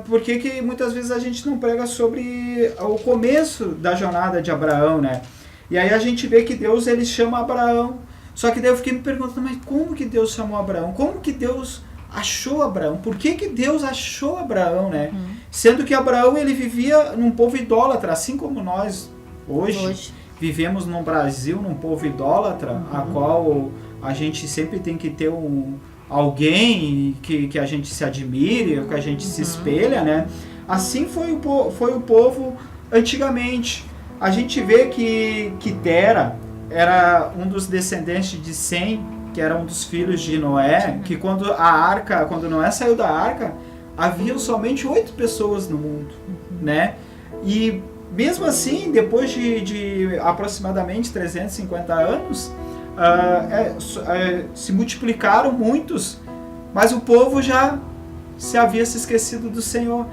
por que muitas vezes a gente não prega sobre o começo da jornada de Abraão, né? E aí a gente vê que Deus, ele chama Abraão. Só que daí eu fiquei me perguntando, mas como que Deus chamou Abraão? Como que Deus achou Abraão? Por que Deus achou Abraão, né? Sendo que Abraão, ele vivia num povo idólatra, assim como nós hoje. Vivemos no Brasil, num povo idólatra, a qual a gente sempre tem que ter alguém que a gente se admire, que a gente se espelha, né? Assim foi o povo antigamente. A gente vê que Tera era um dos descendentes de Sem, que era um dos filhos de Noé, que quando Noé saiu da arca, haviam somente 8 pessoas no mundo, né? E mesmo assim, depois de aproximadamente 350 anos, se multiplicaram muitos, mas o povo já havia se esquecido do Senhor.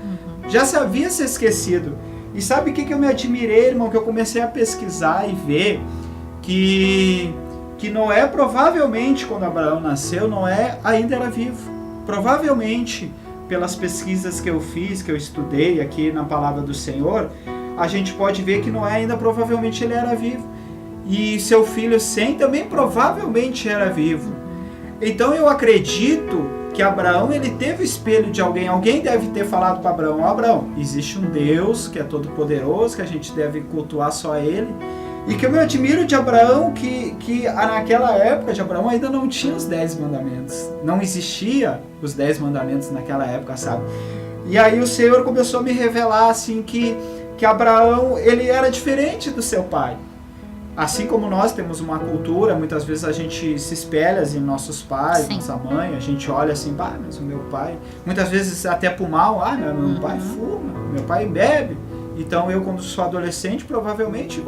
Já se havia se esquecido. E sabe o que eu me admirei, irmão? Que eu comecei a pesquisar e ver que Noé, provavelmente, quando Abraão nasceu, Noé ainda era vivo. Provavelmente, pelas pesquisas que eu fiz, que eu estudei aqui na Palavra do Senhor, a gente pode ver que Noé ainda provavelmente ele era vivo. E seu filho Sem também provavelmente era vivo. Então eu acredito que Abraão, ele teve o espelho de alguém. Alguém deve ter falado para Abraão: Abraão, existe um Deus que é todo poderoso, que a gente deve cultuar só Ele. E que eu me admiro de Abraão, que naquela época de Abraão ainda não tinha os 10 mandamentos. Não existia os 10 mandamentos naquela época, sabe? E aí o Senhor começou a me revelar assim que Abraão, ele era diferente do seu pai. Assim como nós temos uma cultura, muitas vezes a gente se espelha em nossos pais, Sim. nossa mãe, a gente olha assim, mas o meu pai, muitas vezes até pro mal, meu pai fuma, meu pai bebe. Então eu, quando sou adolescente, provavelmente,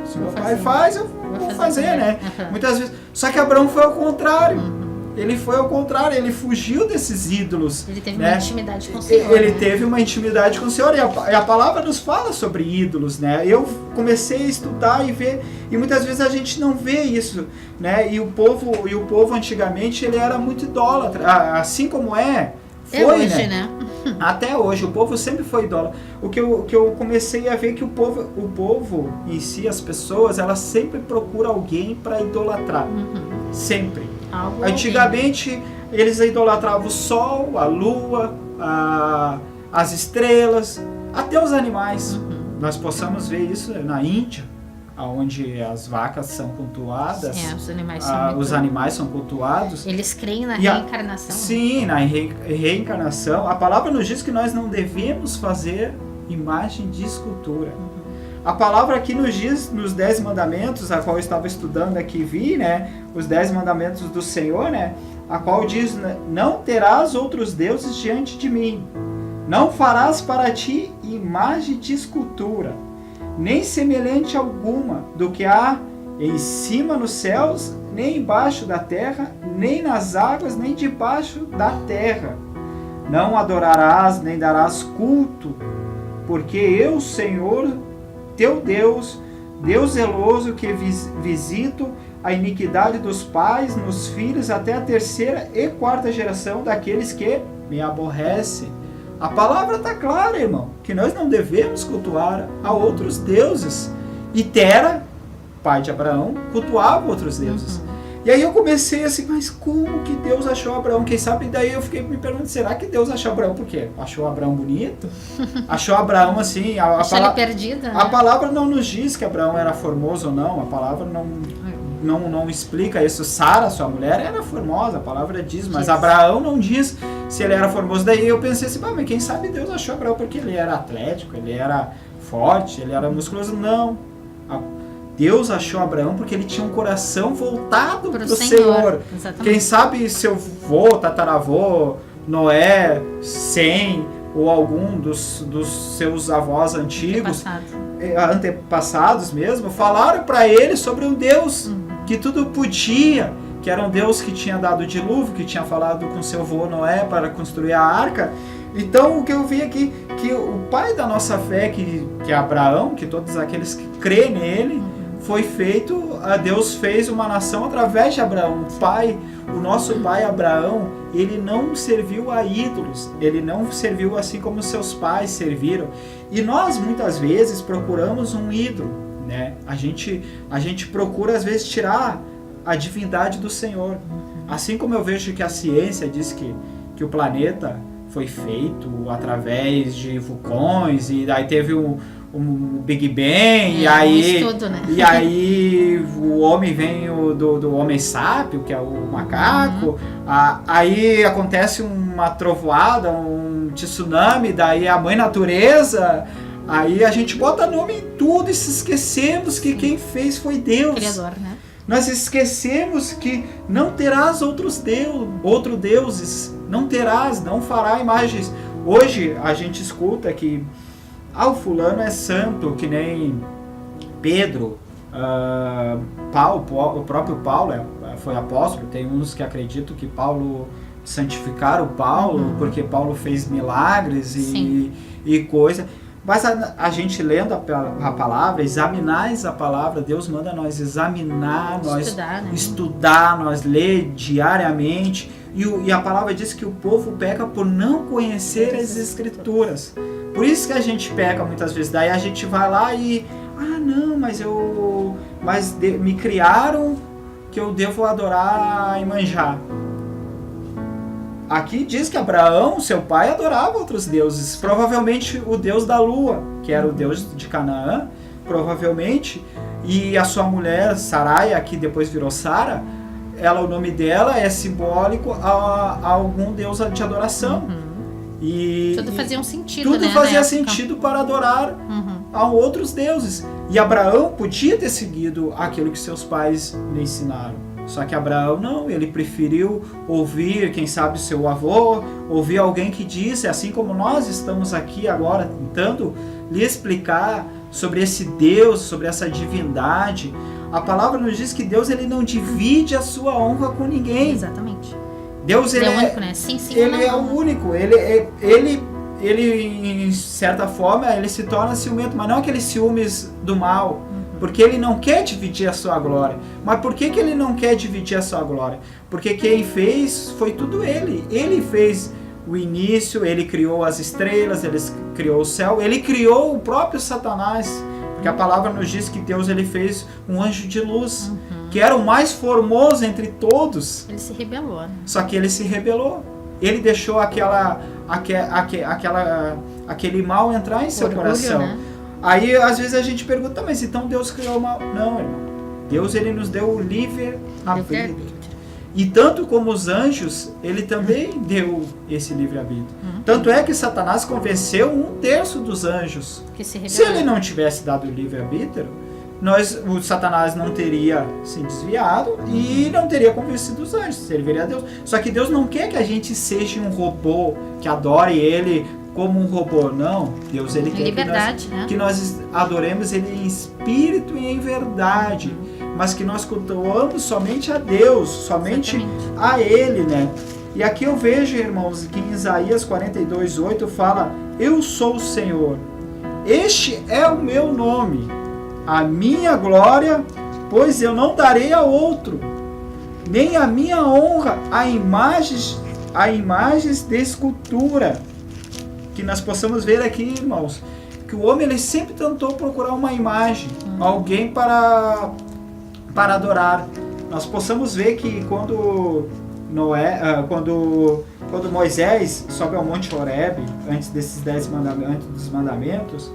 se meu pai faz, eu vou fazer, né? Muitas vezes. Só que Abraão foi ao contrário. Ele foi ao contrário, ele fugiu desses ídolos. Ele teve né? uma intimidade com o Senhor. Ele teve uma intimidade com o Senhor. E a palavra nos fala sobre ídolos, né? Eu comecei a estudar e ver, e muitas vezes a gente não vê isso, né? E o povo antigamente, ele era muito idólatra, assim como foi, hoje, né? Até hoje, o povo sempre foi idólatra. O que eu comecei a ver que o povo em si, as pessoas, elas sempre procuram alguém para idolatrar. Sempre. Antigamente, eles idolatravam o sol, a lua, as estrelas, até os animais. Nós possamos ver isso na Índia, onde as vacas são cultuadas, os animais são cultuados. Eles creem na reencarnação. Sim, na reencarnação. A palavra nos diz que nós não devemos fazer imagem de escultura. A palavra aqui nos diz, nos 10 mandamentos, a qual eu estava estudando aqui, né? Os 10 mandamentos do Senhor, né? A qual diz: não terás outros deuses diante de mim. Não farás para ti imagem de escultura, nem semelhante alguma do que há em cima nos céus, nem embaixo da terra, nem nas águas, nem debaixo da terra. Não adorarás, nem darás culto, porque eu, Senhor, teu Deus, Deus zeloso, que visito a iniquidade dos pais nos filhos até a 3ª e 4ª geração daqueles que me aborrecem. A palavra está clara, irmão, que nós não devemos cultuar a outros deuses. E Tera, pai de Abraão, cultuava outros deuses. E aí eu comecei assim, mas como que Deus achou Abraão? Quem sabe? Daí eu fiquei me perguntando, será que Deus achou Abraão por quê? Achou Abraão bonito? Achou Abraão assim... Achou ele perdido, né? A palavra não nos diz que Abraão era formoso ou não. A palavra não explica isso. Sara, sua mulher, era formosa, a palavra diz, mas Abraão não diz se ele era formoso. Daí eu pensei assim, mas quem sabe Deus achou Abraão porque ele era atlético, ele era forte, ele era musculoso. Não. Deus achou Abraão porque ele tinha um coração voltado para o Senhor. Quem sabe seu vô, tataravô, Noé, Sem, ou algum dos seus avós antigos, antepassados mesmo, falaram para ele sobre um Deus que tudo podia, que era um Deus que tinha dado o dilúvio, que tinha falado com seu vô Noé para construir a arca. Então o que eu vi aqui, que o pai da nossa fé, que é Abraão, que todos aqueles que crêem nele, foi feito Deus fez uma nação através de Abraão. O nosso pai Abraão, ele não serviu a ídolos, ele não serviu assim como seus pais serviram. E nós muitas vezes procuramos um ídolo, né? A gente procura às vezes tirar a divindade do Senhor. Assim como eu vejo que a ciência diz que o planeta foi feito através de vulcões, e daí teve um Big Bang, e aí, estudo, né? E aí o homem vem do Homem Sápio, que é o macaco, aí acontece uma trovoada, um tsunami, daí a mãe natureza, aí a gente bota nome em tudo e se esquecemos que quem fez foi Deus. Criador, né? Nós esquecemos que não terás outros deuses, não terás, não fará imagens. Hoje a gente escuta que o fulano é santo, que nem Pedro, o próprio Paulo foi apóstolo. Tem uns que acreditam que Paulo santificaram Paulo, porque Paulo fez milagres e coisa. Mas a gente lendo a palavra, examinais a palavra, Deus manda nós examinar, nós estudar, nós ler diariamente. E a palavra diz que o povo peca por não conhecer as Escrituras. Por isso que a gente peca muitas vezes. Daí a gente vai lá e... mas me criaram que eu devo adorar Iemanjá. Aqui diz que Abraão, seu pai, adorava outros deuses. Provavelmente o deus da lua, que era o deus de Canaã, provavelmente. E a sua mulher, Saraia, que depois virou Sara, o nome dela é simbólico a algum deus de adoração. Tudo fazia um sentido, tudo fazia sentido para adorar a outros deuses. E Abraão podia ter seguido aquilo que seus pais lhe ensinaram. Só que Abraão não, ele preferiu ouvir, quem sabe, seu avô, ouvir alguém que disse, assim como nós estamos aqui agora tentando lhe explicar sobre esse Deus, sobre essa divindade. A palavra nos diz que Deus, ele não divide a sua honra com ninguém. Exatamente. Deus, ele é único, né? Sim, ele é o único. Ele, em certa forma, ele se torna ciumento, mas não aqueles ciúmes do mal. Porque ele não quer dividir a sua glória. Mas por que ele não quer dividir a sua glória? Porque quem fez foi tudo ele. Ele fez o início, ele criou as estrelas, ele criou o céu, ele criou o próprio Satanás. Porque a palavra nos diz que Deus, ele fez um anjo de luz, que era o mais formoso entre todos. Ele se rebelou, né? Só que ele se rebelou. Ele deixou aquele mal entrar em seu coração. Né? Aí, às vezes, a gente pergunta, mas então Deus criou o mal? Não, irmão. Deus, ele nos deu o livre-arbítrio. E tanto como os anjos, ele também deu esse livre-arbítrio. Tanto é que Satanás convenceu 1/3 dos anjos. Se ele não tivesse dado o livre-arbítrio, o Satanás não teria se desviado e não teria convencido os anjos, serviria a Deus. Só que Deus não quer que a gente seja um robô, que adore ele como um robô, não. Deus, ele quer que nós adoremos ele em espírito e em verdade, mas que nós cultuamos somente a Deus, somente a ele, né? E aqui eu vejo, irmãos, que em Isaías 42:8 fala: eu sou o Senhor, este é o meu nome, a minha glória, pois eu não darei a outro, nem a minha honra a imagens de escultura. Que nós possamos ver aqui, irmãos, que o homem, ele sempre tentou procurar uma imagem, alguém para adorar. Nós possamos ver que quando Moisés sobe ao Monte Horebe, antes desses 10 mandamentos, dos mandamentos,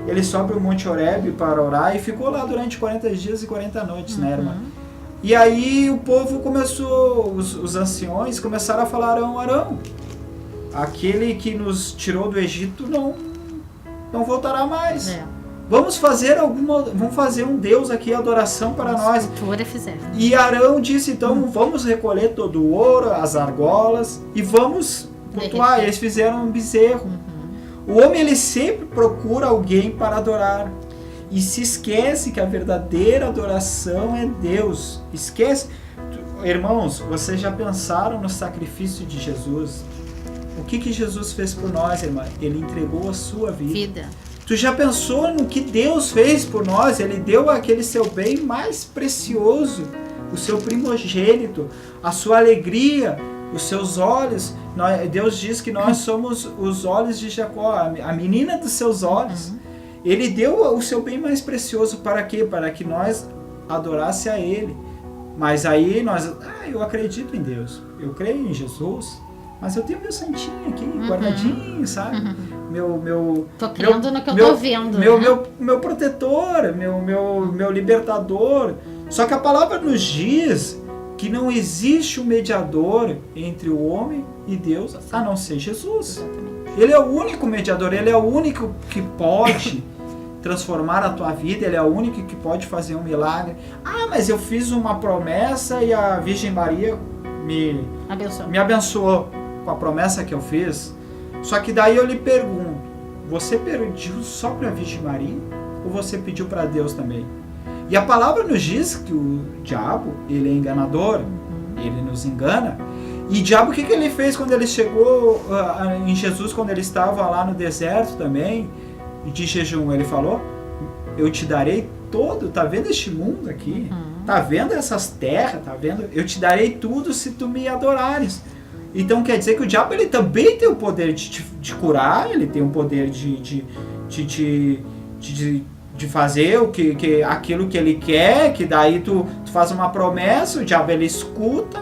ele sobe ao Monte Horebe para orar e ficou lá durante 40 dias e 40 noites, né, irmã? E aí o povo começou, os anciões começaram a falar: Arão, aquele que nos tirou do Egito não voltará mais. Vamos fazer um Deus aqui, adoração para nós. E Arão disse: então vamos recolher todo o ouro, as argolas e vamos cultuar. Eles fizeram um bezerro. O homem, ele sempre procura alguém para adorar e se esquece que a verdadeira adoração é Deus. Esquece. Irmãos, vocês já pensaram no sacrifício de Jesus? O que Jesus fez por nós, irmã? Ele entregou a sua vida. Tu já pensou no que Deus fez por nós? Ele deu aquele seu bem mais precioso, o seu primogênito, a sua alegria, os seus olhos. Deus diz que nós somos os olhos de Jacó, a menina dos seus olhos. Ele deu o seu bem mais precioso para quê? Para que nós adorasse a Ele. Mas aí eu acredito em Deus, eu creio em Jesus, mas eu tenho meu santinho aqui, guardadinho, sabe? Tô crendo no que eu tô vendo. Meu protetor, meu libertador. Só que a palavra nos diz que não existe um mediador entre o homem e Deus, a não ser Jesus. Exatamente. Ele é o único mediador, ele é o único que pode transformar a tua vida, ele é o único que pode fazer um milagre. Mas eu fiz uma promessa e a Virgem Maria me abençoou com a promessa que eu fiz. Só que daí eu lhe pergunto, você pediu só para a Virgem Maria ou você pediu para Deus também? E a palavra nos diz que o diabo, ele é enganador, ele nos engana. E o diabo, o que ele fez quando ele chegou em Jesus, quando ele estava lá no deserto também, de jejum? Ele falou, eu te darei todo, tá vendo este mundo aqui? Tá vendo essas terras? Tá vendo? Eu te darei tudo se tu me adorares. Então quer dizer que o diabo, ele também tem o poder de curar, ele tem o poder de fazer aquilo que ele quer, que daí tu faz uma promessa, o diabo ele escuta,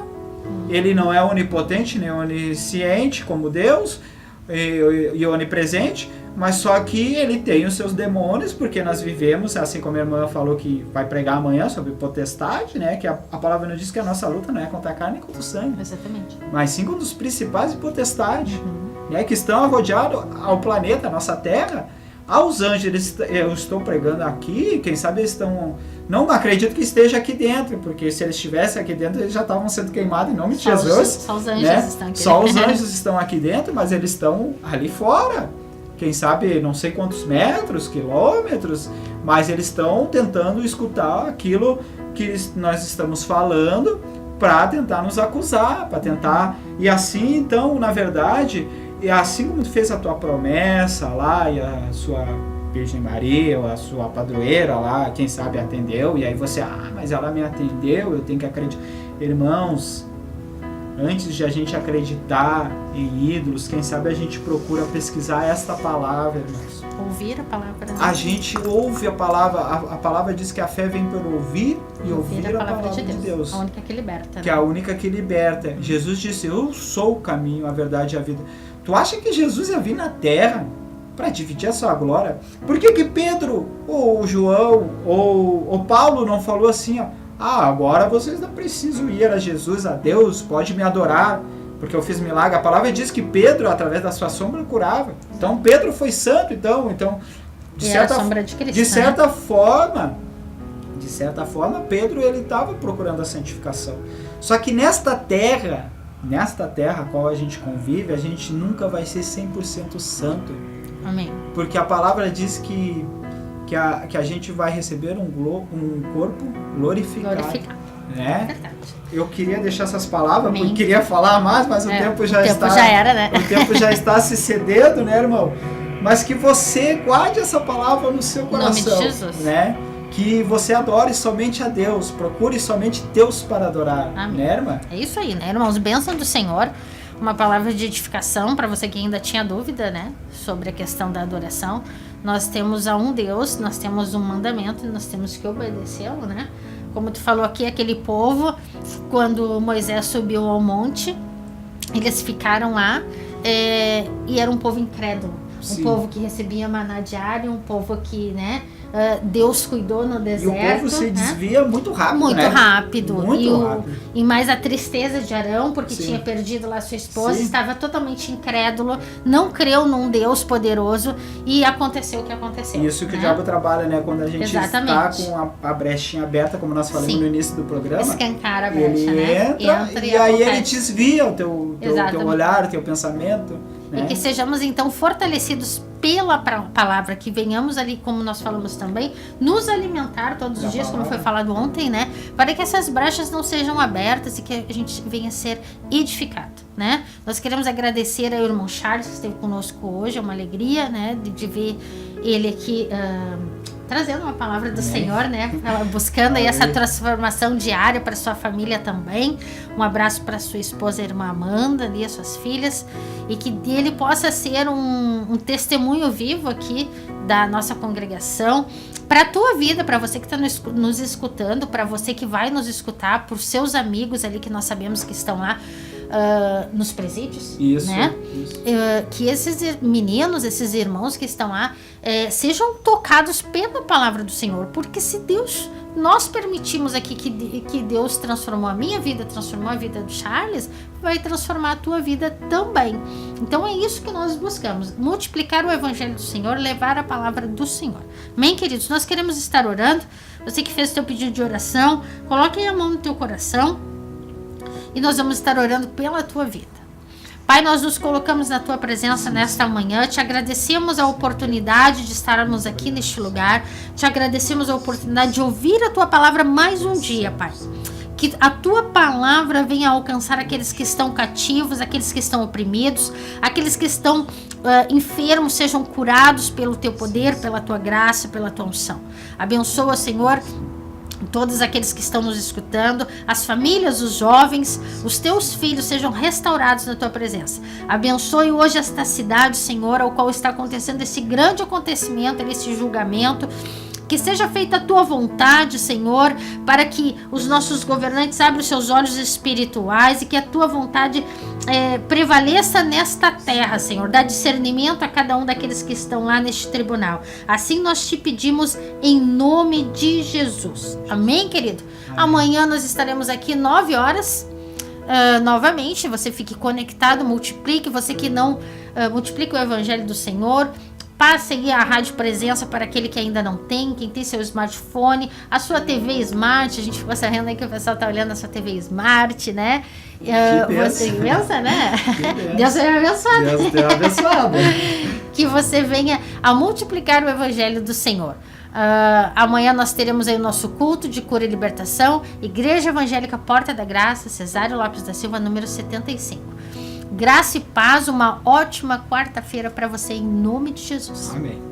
ele não é onipotente nem onisciente como Deus e onipresente, mas só que ele tem os seus demônios, porque nós vivemos, assim como a irmã falou que vai pregar amanhã sobre potestade, né? Que a palavra nos diz que a nossa luta não é contra a carne nem contra o sangue. Exatamente. Mas sim contra os principais de potestade, né? Que estão rodeados ao planeta, a nossa Terra. Aos anjos, eu estou pregando aqui, quem sabe eles estão... Não acredito que esteja aqui dentro, porque se eles estivessem aqui dentro, eles já estavam sendo queimados em nome de Jesus. Só os anjos, né? estão aqui. Só os anjos estão aqui dentro, mas eles estão ali fora. Quem sabe, não sei quantos metros, quilômetros, mas eles estão tentando escutar aquilo que nós estamos falando para tentar nos acusar, para tentar... E assim, então, na verdade... E assim como tu fez a tua promessa lá, e a sua Virgem Maria, ou a sua padroeira lá, quem sabe atendeu, e aí você, mas ela me atendeu, eu tenho que acreditar. Irmãos, antes de a gente acreditar em ídolos, quem sabe a gente procura pesquisar esta palavra, irmãos. Ouvir a palavra. Né? A gente ouve a palavra diz que a fé vem pelo ouvir e ouvir a palavra de Deus. A única que liberta. Que é a única que liberta. Jesus disse, eu sou o caminho, a verdade e a vida. Tu acha que Jesus ia vir na terra para dividir a sua glória? Por que Pedro, ou João, ou Paulo não falou assim, agora vocês não precisam ir a Jesus, a Deus, pode me adorar, porque eu fiz milagre. A palavra diz que Pedro, através da sua sombra, curava. Então Pedro foi santo, então de certa forma, Pedro ele estava procurando a santificação. Só que nesta terra a qual a gente convive, a gente nunca vai ser 100% santo. Amém. Porque a palavra diz que a gente vai receber um corpo glorificado. Né? Verdade. Eu queria deixar essas palavras, porque queria falar mais, mas o tempo já era, né? O tempo já está se cedendo, né, irmão? Mas que você guarde essa palavra no seu coração. Em nome de Jesus. Né? Que você adore somente a Deus, procure somente Deus para adorar. Amém. Né, irmã? É isso aí, né, irmãos? Bênção do Senhor, uma palavra de edificação para você que ainda tinha dúvida, né, sobre a questão da adoração. Nós temos a um Deus, nós temos um mandamento e nós temos que obedecê-lo, né? Como tu falou aqui, aquele povo, quando Moisés subiu ao monte, eles ficaram lá e era um povo incrédulo. Sim. Um povo que recebia maná diário, um povo que, né, Deus cuidou no deserto. E o povo se desvia muito rápido, muito né? rápido. Muito rápido. E mais a tristeza de Arão, porque Sim. tinha perdido lá sua esposa, Sim. estava totalmente incrédulo, não creu num Deus poderoso e aconteceu o que aconteceu. Isso que né? o diabo trabalha, né? Quando a gente Exatamente. está com a brechinha aberta, como nós falamos Sim. no início do programa. Escancar a brecha, ele né? entra e aí ele desvia o teu olhar, o teu pensamento. Né? E que sejamos então fortalecidos pela palavra, que venhamos ali, como nós falamos também, nos alimentar todos os dias, como foi falado ontem, né? Para que essas brechas não sejam abertas e que a gente venha ser edificado, né? Nós queremos agradecer ao irmão Charles, que esteve conosco hoje. É uma alegria, né, de ver ele aqui trazendo uma palavra do Senhor, né? Buscando aí essa transformação diária para sua família também. Um abraço para sua esposa, a irmã Amanda, ali, as suas filhas, e que ele possa ser um testemunho vivo aqui da nossa congregação, para a tua vida, para você que está nos escutando, para você que vai nos escutar, por seus amigos ali que nós sabemos que estão lá nos presídios, né? Isso. Que esses meninos, esses irmãos que estão lá, sejam tocados pela palavra do Senhor, porque se Deus, nós permitimos aqui que Deus transformou a minha vida, transformou a vida do Charles, vai transformar a tua vida também. Então é isso que nós buscamos, multiplicar o evangelho do Senhor, levar a palavra do Senhor. Amém, queridos? Nós queremos estar orando. Você que fez o teu pedido de oração, coloque a mão no teu coração e nós vamos estar orando pela tua vida. Pai, nós nos colocamos na tua presença nesta manhã, te agradecemos a oportunidade de estarmos aqui neste lugar, te agradecemos a oportunidade de ouvir a tua palavra mais um dia, Pai. Que a tua palavra venha alcançar aqueles que estão cativos, aqueles que estão oprimidos, aqueles que estão enfermos, sejam curados pelo teu poder, pela tua graça, pela tua unção. Abençoa, Senhor, todos aqueles que estão nos escutando, as famílias, os jovens, os teus filhos sejam restaurados na tua presença. Abençoe hoje esta cidade, Senhor, ao qual está acontecendo esse grande acontecimento, esse julgamento. Que seja feita a tua vontade, Senhor, para que os nossos governantes abram os seus olhos espirituais e que a tua vontade prevaleça nesta terra, Senhor. Dá discernimento a cada um daqueles que estão lá neste tribunal. Assim nós te pedimos em nome de Jesus. Amém, querido? Amém. Amanhã nós estaremos aqui 9 horas. Novamente, você fique conectado, multiplique. Você que não multiplique o evangelho do Senhor, passe aí a Rádio Presença para aquele que ainda não tem, quem tem seu smartphone, a sua TV Smart. A gente ficou sabendo aí que o pessoal está olhando a sua TV Smart, né? Você pensa, né? Deus tenha abençoado. Deus tenha abençoado. Que você venha a multiplicar o Evangelho do Senhor. Amanhã nós teremos aí o nosso culto de cura e libertação, Igreja Evangélica Porta da Graça, Cesário Lopes da Silva, número 75. Graça e paz, uma ótima quarta-feira para você, em nome de Jesus. Amém.